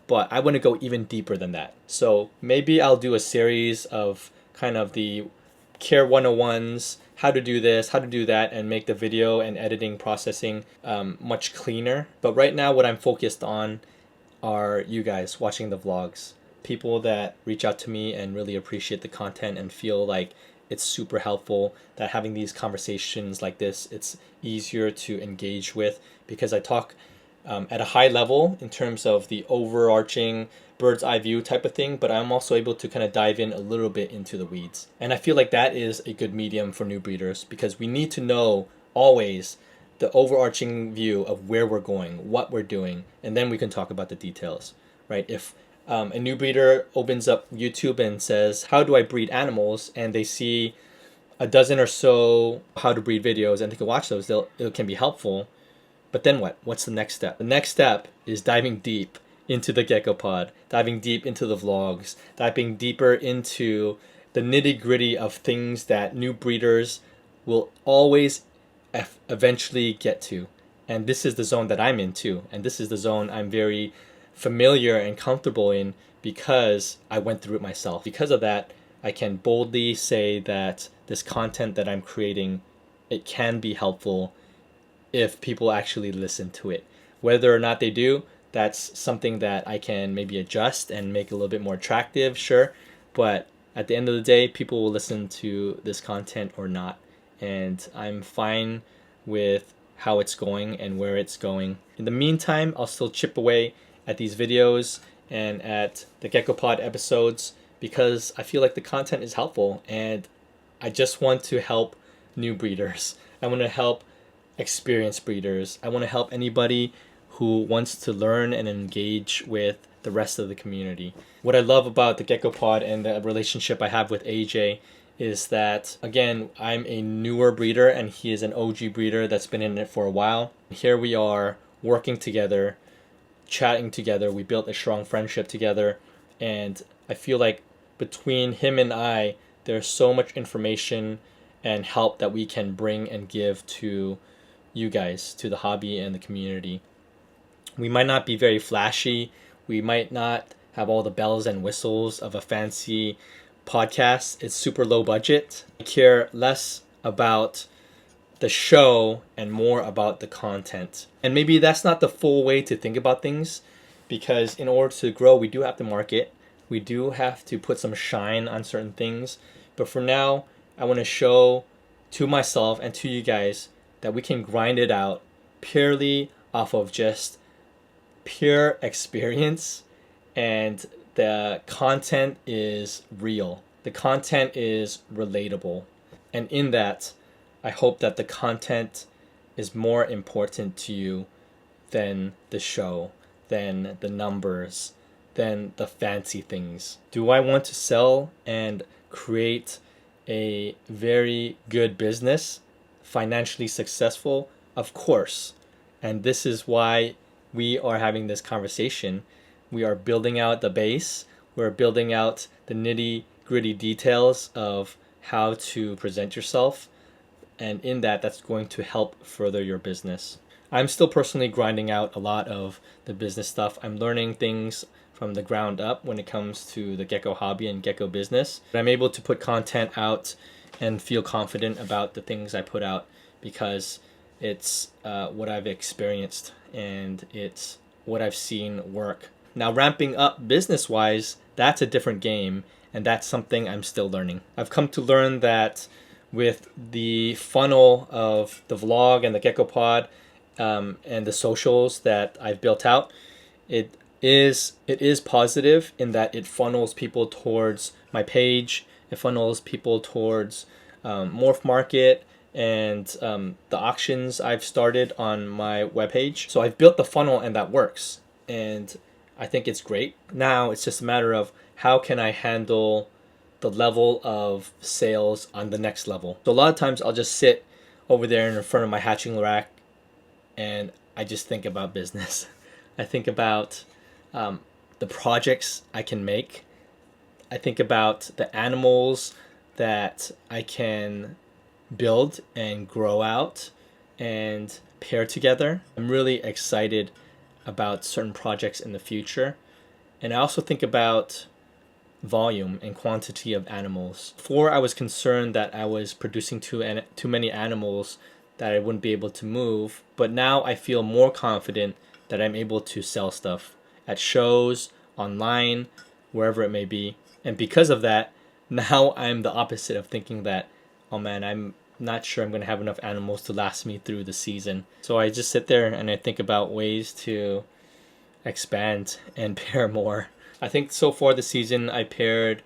but I want to go even deeper than that. So maybe I'll do a series of kind of the Care 101s, how to do this, how to do that, and make the video and editing processing much cleaner. But right now what I'm focused on are you guys watching the vlogs. People that reach out to me and really appreciate the content and feel like it's super helpful, that having these conversations like this, it's easier to engage with, because I talk at a high level in terms of the overarching bird's eye view type of thing, but I'm also able to kind of dive in a little bit into the weeds. And I feel like that is a good medium for new breeders, because we need to know always the overarching view of where we're going, what we're doing, and then we can talk about the details, right? If a new breeder opens up YouTube and says, "How do I breed animals?" and they see a dozen or so how to breed videos and they can watch those, it can be helpful. But then what? What's the next step? The next step is diving deep into the Gecko Pod, diving deep into the vlogs, diving deeper into the nitty gritty of things that new breeders will always eventually get to. And this is the zone that I'm in too. And this is the zone I'm very familiar and comfortable in because I went through it myself. Because of that, I can boldly say that this content that I'm creating, it can be helpful if people actually listen to it. Whether or not they do, that's something that I can maybe adjust and make a little bit more attractive, sure. But at the end of the day, people will listen to this content or not. And I'm fine with how it's going and where it's going. In the meantime, I'll still chip away at these videos and at the Gecko Pod episodes because I feel like the content is helpful and I just want to help new breeders. I want to help experienced breeders. I want to help anybody who wants to learn and engage with the rest of the community. What I love about the Gecko Pod and the relationship I have with AJ is that, again, I'm a newer breeder and he is an OG breeder that's been in it for a while. Here we are working together, chatting together. We built a strong friendship together, and I feel like between him and I, there's so much information and help that we can bring and give to you guys, to the hobby and the community. We might not be very flashy. We might not have all the bells and whistles of a fancy podcast. It's super low budget. I care less about the show and more about the content. And maybe that's not the full way to think about things, because in order to grow, we do have to market. We do have to put some shine on certain things. But for now, I want to show to myself and to you guys that we can grind it out purely off of just pure experience, and the content is real. The content is relatable. And in that, I hope that the content is more important to you than the show, than the numbers, than the fancy things. Do I want to sell and create a very good business, financially successful? Of course. And this is why we are having this conversation. We are building out the base. We're building out the nitty gritty details of how to present yourself. And in that, that's going to help further your business. I'm still personally grinding out a lot of the business stuff. I'm learning things from the ground up when it comes to the Gecko hobby and Gecko business. I'm able to put content out and feel confident about the things I put out because it's what I've experienced and it's what I've seen work. Now, ramping up business-wise, that's a different game, and that's something I'm still learning. I've come to learn that with the funnel of the vlog and the Gecko Pod and the socials that I've built out, it is positive in that it funnels people towards my page. It funnels people towards Morph Market and the auctions I've started on my webpage. So I've built the funnel and that works. And I think it's great. Now it's just a matter of how can I handle the level of sales on the next level. So a lot of times I'll just sit over there in front of my hatching rack and I just think about business. I think about the projects I can make. I think about the animals that I can build and grow out and pair together. I'm really excited about certain projects in the future. And I also think about volume and quantity of animals. Before, I was concerned that I was producing too many animals that I wouldn't be able to move, but now I feel more confident that I'm able to sell stuff at shows, online, wherever it may be. And because of that, now I'm the opposite of thinking that, oh man, I'm not sure I'm going to have enough animals to last me through the season. So I just sit there and I think about ways to expand and pair more. I think so far this season I paired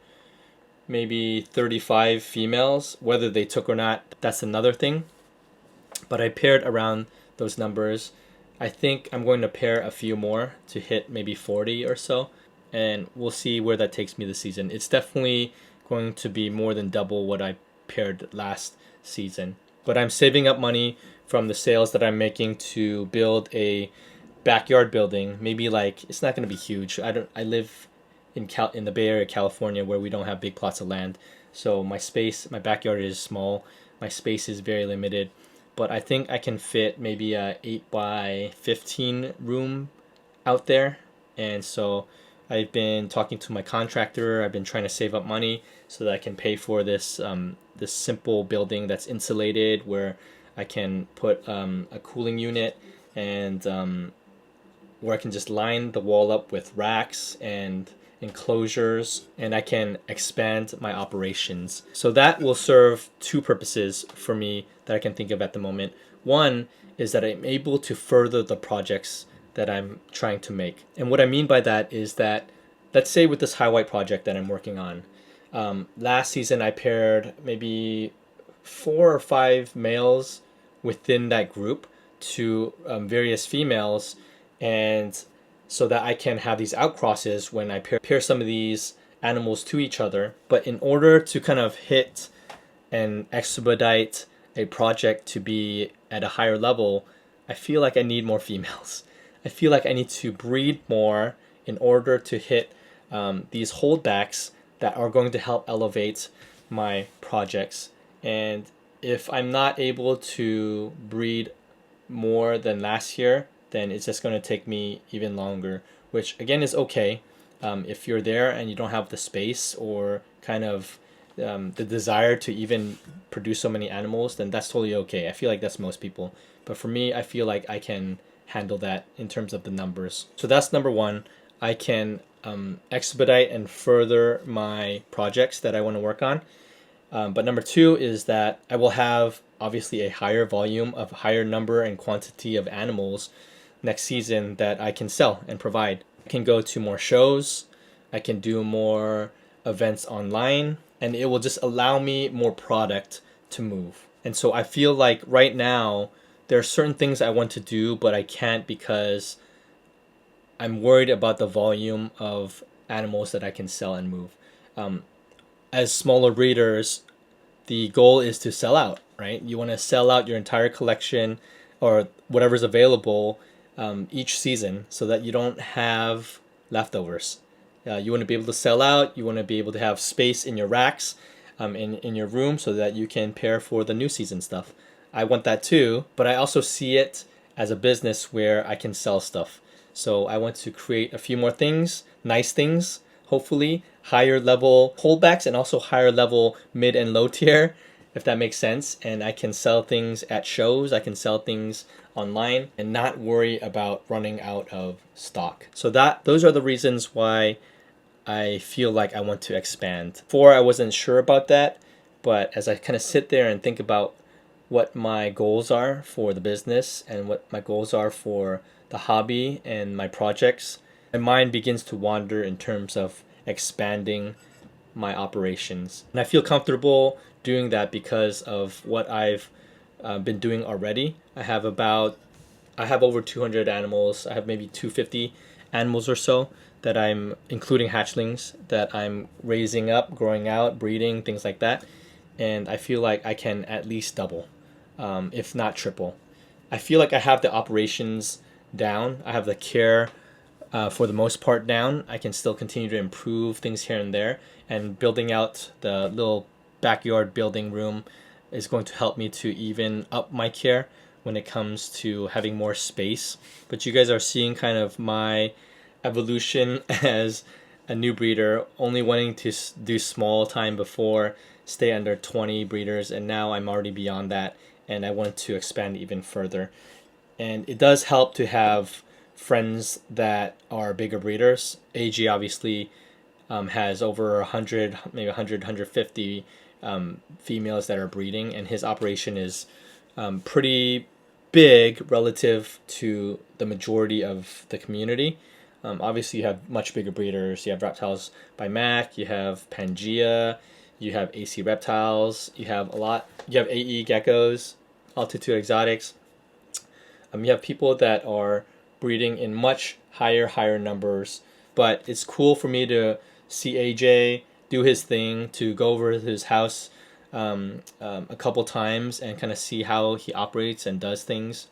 maybe 35 females. Whether they took or not, that's another thing. But I paired around those numbers. I think I'm going to pair a few more to hit maybe 40 or so. And we'll see where that takes me this season. It's definitely going to be more than double what I paired last season. But I'm saving up money from the sales that I'm making to build a backyard building. Maybe like, it's not going to be huge. I live in the Bay Area, California, where we don't have big plots of land. So my backyard is small. My space is very limited. But I think I can fit maybe a 8 by 15 room out there. And so I've been talking to my contractor. I've been trying to save up money so that I can pay for this this simple building that's insulated, where I can put a cooling unit, and where I can just line the wall up with racks and enclosures, and I can expand my operations. So that will serve two purposes for me that I can think of at the moment. One is that I'm able to further the projects that I'm trying to make. And what I mean by that is that, let's say with this high white project that I'm working on, last season I paired maybe 4 or 5 males within that group to various females, and so that I can have these outcrosses when I pair some of these animals to each other. But in order to kind of hit and expedite a project to be at a higher level, I feel like I need more females. I feel like I need to breed more in order to hit these holdbacks that are going to help elevate my projects. And if I'm not able to breed more than last year, then it's just going to take me even longer, which again is okay. If you're there and you don't have the space or kind of the desire to even produce so many animals, then that's totally okay. I feel like that's most people. But for me, I feel like I can handle that in terms of the numbers. So that's number one. I can expedite and further my projects that I want to work on. But number two is that I will have obviously a higher volume of higher number and quantity of animals next season that I can sell and provide. I can go to more shows. I can do more events online, and it will just allow me more product to move. And so I feel like right now there are certain things I want to do, but I can't because I'm worried about the volume of animals that I can sell and move. As smaller breeders, the goal is to sell out, right? You want to sell out your entire collection or whatever's available each season, so that you don't have leftovers. You want to be able to sell out. You want to be able to have space in your racks, in your room, so that you can pair for the new season stuff. I want that too, but I also see it as a business where I can sell stuff. So I want to create a few more things, nice things, hopefully higher level holdbacks, and also higher level mid and low tier, if that makes sense. And I can sell things at shows, I can sell things online, and not worry about running out of stock. So those are the reasons why I feel like I want to expand. Before, I wasn't sure about that, but as I kind of sit there and think about what my goals are for the business and what my goals are for the hobby and my projects, my mind begins to wander in terms of expanding my operations. And I feel comfortable doing that because of what I've been doing already. I have over 200 animals. I have maybe 250 animals or so that I'm, including hatchlings, that I'm raising up, growing out, breeding, things like that. And I feel like I can at least double, if not triple. I feel like I have the operations down. I have the care for the most part down. I can still continue to improve things here and there, and building out the little backyard building room is going to help me to even up my care when it comes to having more space. But you guys are seeing kind of my evolution as a new breeder, only wanting to do small time before, stay under 20 breeders, and now I'm already beyond that, and I want to expand even further. And it does help to have friends that are bigger breeders. AG obviously has over 100, maybe 100, 150 females that are breeding, and his operation is pretty big relative to the majority of the community. Obviously, you have much bigger breeders. You have Reptiles by Mac, you have Pangea, you have AC Reptiles, you have a lot. You have AE Geckos, Altitude Exotics. You have people that are breeding in much higher numbers. But it's cool for me to see AJ do his thing, to go over to his house a couple times and kind of see how he operates and does things.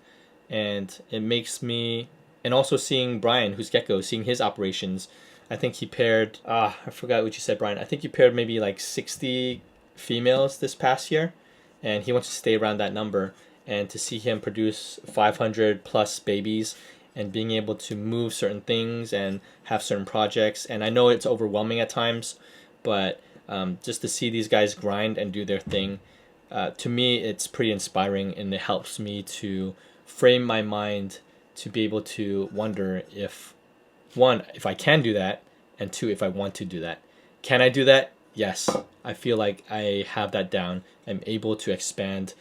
And it makes me, and also seeing Brian, who's Gecko, seeing his operations. I think he paired, I forgot what you said, Brian. I think he paired maybe like 60 females this past year, and he wants to stay around that number. And to see him produce 500 plus babies and being able to move certain things and have certain projects. And I know it's overwhelming at times, but just to see these guys grind and do their thing, to me, it's pretty inspiring, and it helps me to frame my mind to be able to wonder if, one, if I can do that, and two, if I want to do that. Can I do that? Yes. I feel like I have that down. I'm able to expand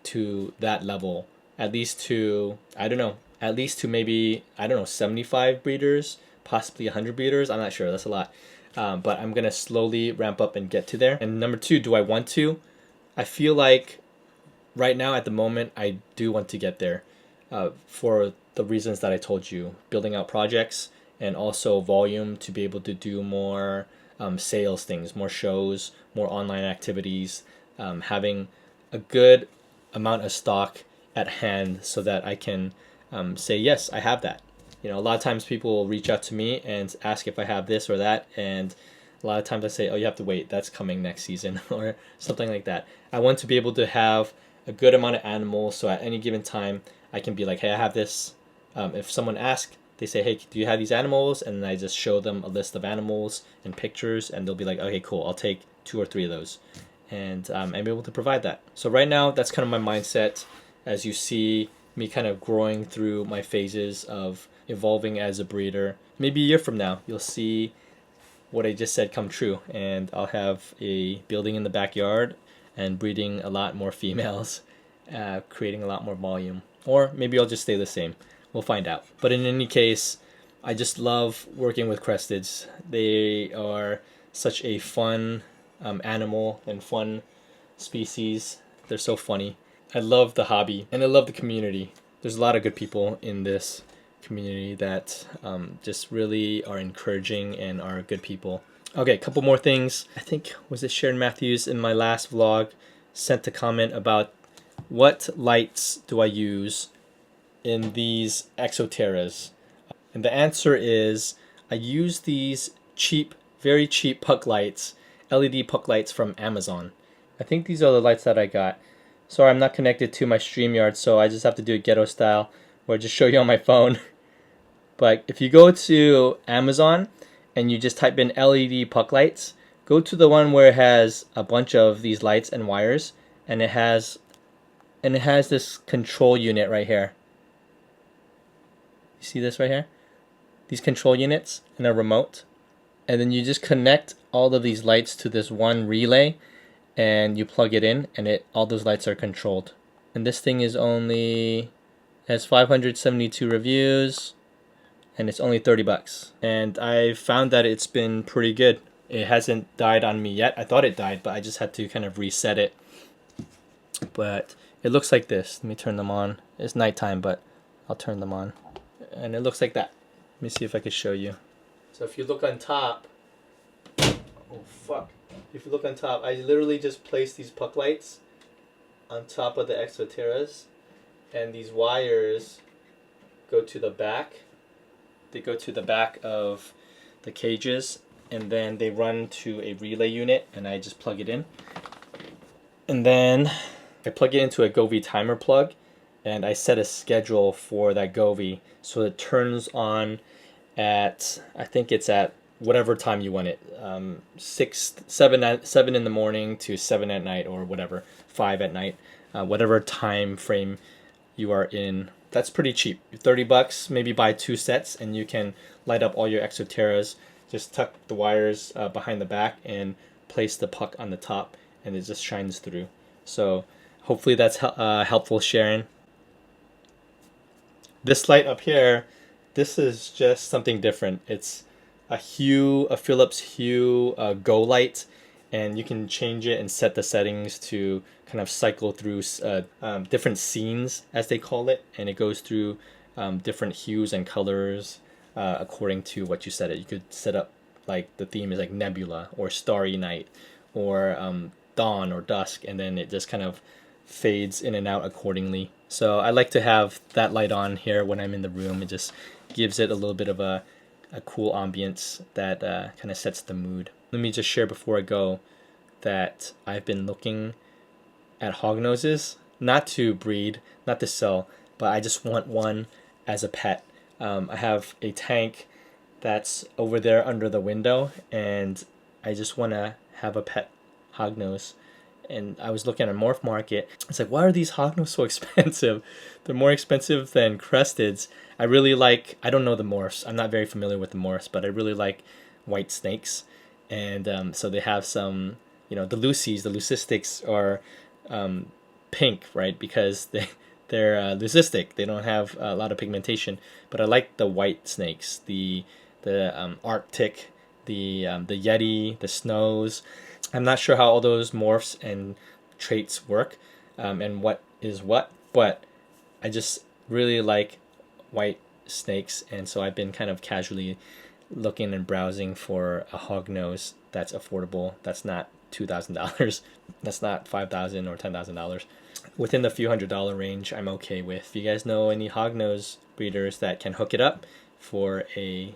to that level, at least to, I don't know, at least to maybe, I don't know, 75 breeders, possibly 100 breeders. I'm not sure. That's a lot. But I'm going to slowly ramp up and get to there. And number two, do I want to? I feel like right now at the moment, I do want to get there for the reasons that I told you. Building out projects and also volume to be able to do more sales things, more shows, more online activities, having a good amount of stock at hand so that I can say, yes, I have that. You know, a lot of times people will reach out to me and ask if I have this or that, and a lot of times I say, oh, you have to wait, that's coming next season or something like that. I want to be able to have a good amount of animals so at any given time I can be like, hey, I have this. If someone asks, they say, hey, do you have these animals? And I just show them a list of animals and pictures, and they'll be like, okay, cool, I'll take 2 or 3 of those. And I'm able to provide that. So right now, that's kind of my mindset as you see me kind of growing through my phases of evolving as a breeder. Maybe a year from now, you'll see what I just said come true, and I'll have a building in the backyard and breeding a lot more females, creating a lot more volume. Or maybe I'll just stay the same. We'll find out. But in any case, I just love working with cresteds. They are such a fun animal and fun species. They're so funny. I love the hobby and I love the community. There's a lot of good people in this community that just really are encouraging and are good people. Okay, a couple more things. I think, was it Sharon Matthews in my last vlog sent a comment about what lights do I use in these Exoterras? And the answer is I use these cheap, very cheap puck lights, LED puck lights from Amazon. I think these are the lights that I got. Sorry, I'm not connected to my StreamYard, so I just have to do it ghetto style, or just show you on my phone. But if you go to Amazon and you just type in LED puck lights, go to the one where it has a bunch of these lights and wires, and it has this control unit right here. You see this right here? These control units and a remote. And then you just connect all of these lights to this one relay, and you plug it in, and all those lights are controlled. And this thing is has 572 reviews, and it's only $30. And I found that it's been pretty good. It hasn't died on me yet. I thought it died, but I just had to kind of reset it. But it looks like this. Let me turn them on. It's nighttime, but I'll turn them on. And it looks like that. Let me see if I can show you. So if you look on top, oh fuck. If you look on top, I literally just placed these puck lights on top of the Exoterras, and these wires go to the back. They go to the back of the cages, and then they run to a relay unit, and I just plug it in. And then I plug it into a Govee timer plug, and I set a schedule for that Govee, so it turns on at, I think it's at whatever time you want it, 7 in the morning to 7 at night, or whatever, 5 at night, whatever time frame you are in. That's pretty cheap. $30, maybe buy 2 sets, and you can light up all your Exoterras. Just tuck the wires behind the back and place the puck on the top and it just shines through. So hopefully that's helpful, Sharon. This light up here, this is just something different. It's a Philips Hue Go light, and you can change it and set the settings to kind of cycle through different scenes, as they call it, and it goes through different hues and colors according to what you set it. You could set up like the theme is like nebula or starry night or dawn or dusk, and then it just kind of fades in and out accordingly. So I like to have that light on here when I'm in the room. It just gives it a little bit of a cool ambience that kind of sets the mood. Let me just share before I go that I've been looking at hognoses, not to breed, not to sell, but I just want one as a pet. I have a tank that's over there under the window, and I just want to have a pet hognose. And I was looking at a morph market. It's like, why are these hognose so expensive? They're more expensive than cresteds. I really like, I don't know the morphs. I'm not very familiar with the morphs, but I really like white snakes. And so they have some, the leucistics are pink, right? Because they're leucistic. They don't have a lot of pigmentation. But I like the white snakes, the arctic, the yeti, the snows. I'm not sure how all those morphs and traits work and what is what, but I just really like white snakes, and so I've been kind of casually looking and browsing for a hognose that's affordable, that's not $2,000, that's not $5,000 or $10,000. Within the few $100 range, I'm okay with. If you guys know any hognose breeders that can hook it up for a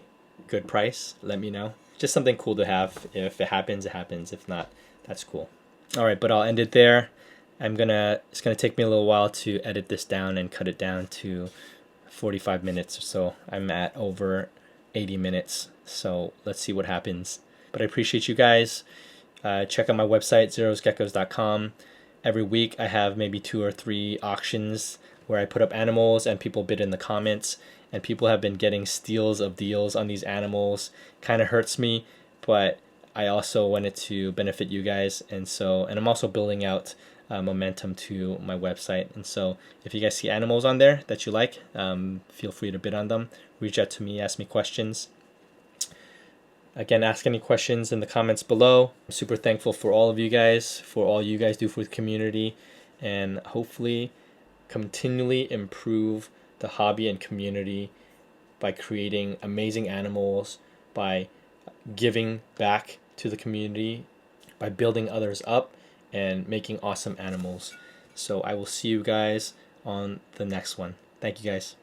good price, let me know. Just something cool to have. If it happens, it happens. If not, that's cool. All right, but I'll end it there. It's gonna take me a little while to edit this down and cut it down to 45 minutes or so. I'm at over 80 minutes, so let's see what happens. But I appreciate you guys. Check out my website, zerosgeckos.com. Every week I have maybe 2 or 3 auctions where I put up animals and people bid in the comments, and people have been getting steals of deals on these animals. Kind of hurts me, but I also wanted to benefit you guys, and I'm also building out momentum to my website. And so if you guys see animals on there that you like, feel free to bid on them. Reach out to me, ask me questions. Again, ask any questions in the comments below. I'm super thankful for all of you guys, for all you guys do for the community, and hopefully continually improve the hobby and community by creating amazing animals, by giving back to the community, by building others up, and making awesome animals. So I will see you guys on the next one. Thank you guys.